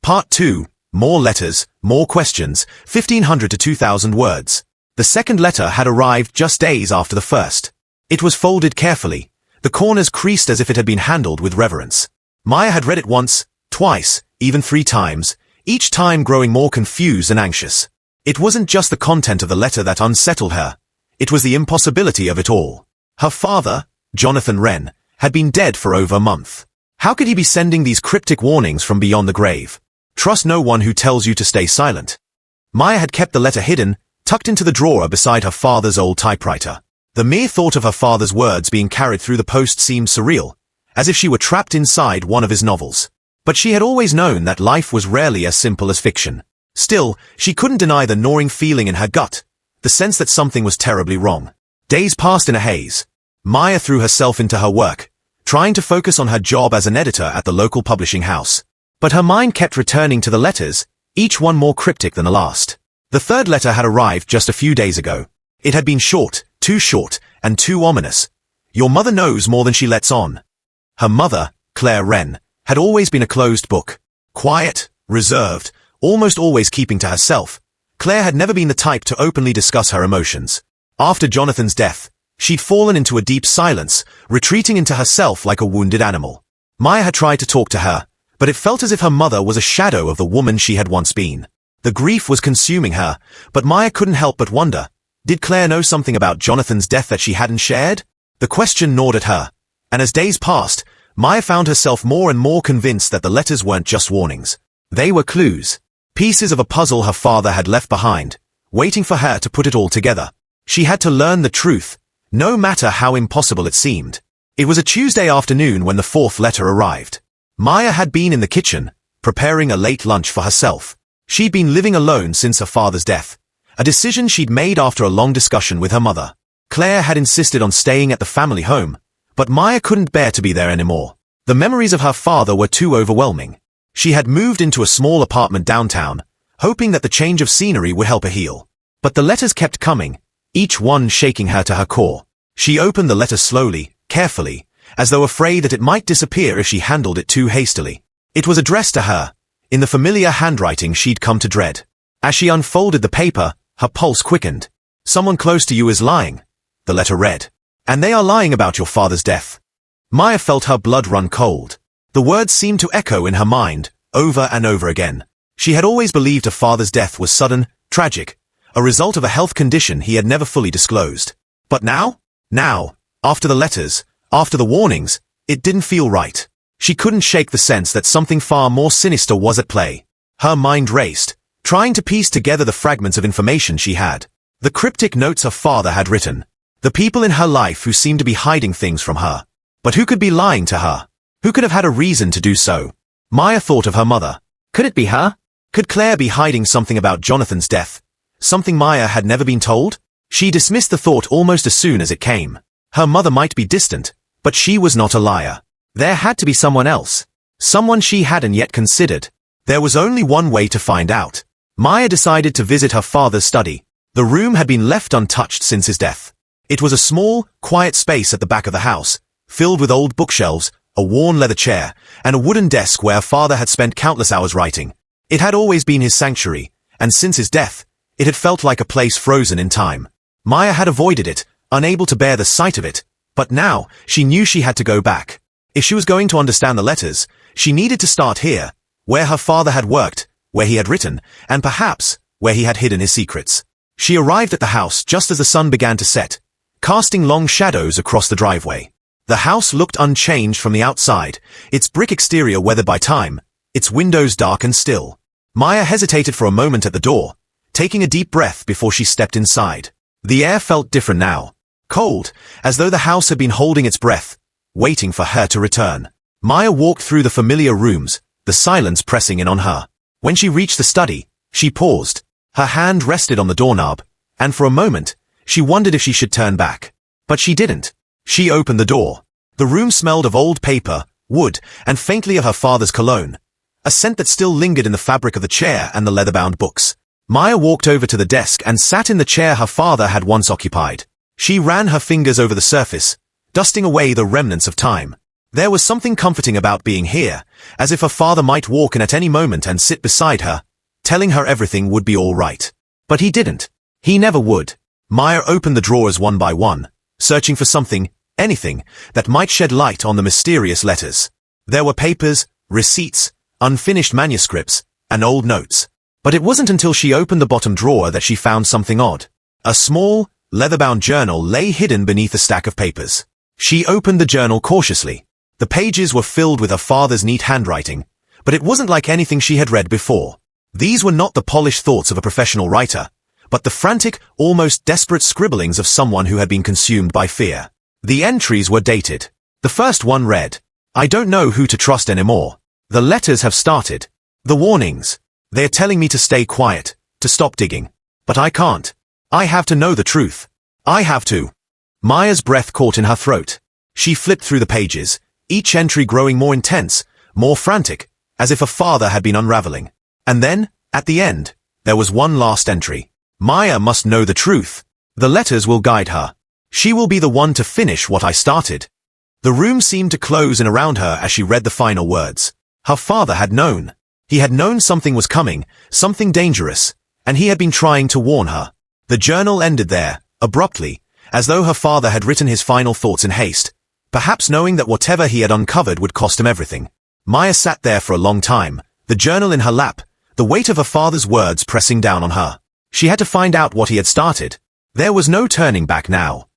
Part 2. More letters, more questions, 1,500 to 2,000 words. The second letter had arrived just days after the first. It was folded carefully, the corners creased as if it had been handled with reverence. Maya had read it once, twice, even 3 times, each time growing more confused and anxious. It wasn't just the content of the letter that unsettled her. It was the impossibility of it all. Her father, Jonathan Wren, had been dead for over a month. How could he be sending these cryptic warnings from beyond the grave? Trust no one who tells you to stay silent. Maya had kept the letter hidden, tucked into the drawer beside her father's old typewriter. The mere thought of her father's words being carried through the post seemed surreal, as if she were trapped inside one of his novels. But she had always known that life was rarely as simple as fiction. Still, she couldn't deny the gnawing feeling in her gut, the sense that something was terribly wrong. Days passed in a haze. Maya threw herself into her work, trying to focus on her job as an editor at the local publishing house. But her mind kept returning to the letters, each one more cryptic than the last. The third letter had arrived just a few days ago. It had been short, and too ominous. Your mother knows more than she lets on. Her mother, Claire Wren, had always been a closed book. Quiet, reserved, almost always keeping to herself. Claire had never been the type to openly discuss her emotions. After Jonathan's death, she'd fallen into a deep silence, retreating into herself like a wounded animal. Maya had tried to talk to her, but it felt as if her mother was a shadow of the woman she had once been. The grief was consuming her, but Maya couldn't help but wonder, did Claire know something about Jonathan's death that she hadn't shared? The question gnawed at her, and as days passed, Maya found herself more and more convinced that the letters weren't just warnings. They were clues, pieces of a puzzle her father had left behind, waiting for her to put it all together. She had to learn the truth, no matter how impossible it seemed. It was a Tuesday afternoon when the fourth letter arrived. Maya had been in the kitchen, preparing a late lunch for herself. She'd been living alone since her father's death, a decision she'd made after a long discussion with her mother. Claire had insisted on staying at the family home, but Maya couldn't bear to be there anymore. The memories of her father were too overwhelming. She had moved into a small apartment downtown, hoping that the change of scenery would help her heal. But the letters kept coming, each one shaking her to her core. She opened the letter slowly, carefully, as though afraid that it might disappear if she handled it too hastily. It was addressed to her, in the familiar handwriting she'd come to dread. As she unfolded the paper, her pulse quickened. "Someone close to you is lying," the letter read. "And they are lying about your father's death." Maya felt her blood run cold. The words seemed to echo in her mind, over and over again. She had always believed her father's death was sudden, tragic, a result of a health condition he had never fully disclosed. But now, after the letters, after the warnings, it didn't feel right. She couldn't shake the sense that something far more sinister was at play. Her mind raced, trying to piece together the fragments of information she had. The cryptic notes her father had written. The people in her life who seemed to be hiding things from her. But who could be lying to her? Who could have had a reason to do so? Maya thought of her mother. Could it be her? Could Claire be hiding something about Jonathan's death? Something Maya had never been told? She dismissed the thought almost as soon as it came. Her mother might be distant, but she was not a liar. There had to be someone else. Someone she hadn't yet considered. There was only one way to find out. Maya decided to visit her father's study. The room had been left untouched since his death. It was a small, quiet space at the back of the house, filled with old bookshelves, a worn leather chair, and a wooden desk where her father had spent countless hours writing. It had always been his sanctuary, and since his death, it had felt like a place frozen in time. Maya had avoided it, unable to bear the sight of it, but now she knew she had to go back. If she was going to understand the letters, she needed to start here, where her father had worked, where he had written, and perhaps where he had hidden his secrets. She arrived at the house just as the sun began to set, casting long shadows across the driveway. The house looked unchanged from the outside, its brick exterior weathered by time, its windows dark and still. Maya hesitated for a moment at the door, taking a deep breath before she stepped inside. The air felt different now, cold, as though the house had been holding its breath, waiting for her to return. Maya walked through the familiar rooms, the silence pressing in on her. When she reached the study, she paused. Her hand rested on the doorknob, and for a moment, she wondered if she should turn back. But she didn't. She opened the door. The room smelled of old paper, wood, and faintly of her father's cologne, a scent that still lingered in the fabric of the chair and the leather-bound books. Maya walked over to the desk and sat in the chair her father had once occupied. She ran her fingers over the surface, dusting away the remnants of time. There was something comforting about being here, as if her father might walk in at any moment and sit beside her, telling her everything would be all right. But he didn't. He never would. Maya opened the drawers one by one, searching for something, anything, that might shed light on the mysterious letters. There were papers, receipts, unfinished manuscripts, and old notes. But it wasn't until she opened the bottom drawer that she found something odd. A small, leather-bound journal lay hidden beneath a stack of papers. She opened the journal cautiously. The pages were filled with her father's neat handwriting, but it wasn't like anything she had read before. These were not the polished thoughts of a professional writer, but the frantic, almost desperate scribblings of someone who had been consumed by fear. The entries were dated. The first one read, "I don't know who to trust anymore. The letters have started. The warnings. They're telling me to stay quiet, to stop digging. But I can't. I have to know the truth. I have to." Maya's breath caught in her throat. She flipped through the pages, each entry growing more intense, more frantic, as if a father had been unraveling. And then, at the end, there was one last entry. Maya must know the truth. The letters will guide her. She will be the one to finish what I started. The room seemed to close in around her as she read the final words. Her father had known. He had known something was coming, something dangerous, and he had been trying to warn her. The journal ended there, abruptly, as though her father had written his final thoughts in haste, perhaps knowing that whatever he had uncovered would cost him everything. Maya sat there for a long time, the journal in her lap, the weight of her father's words pressing down on her. She had to find out what he had started. There was no turning back now.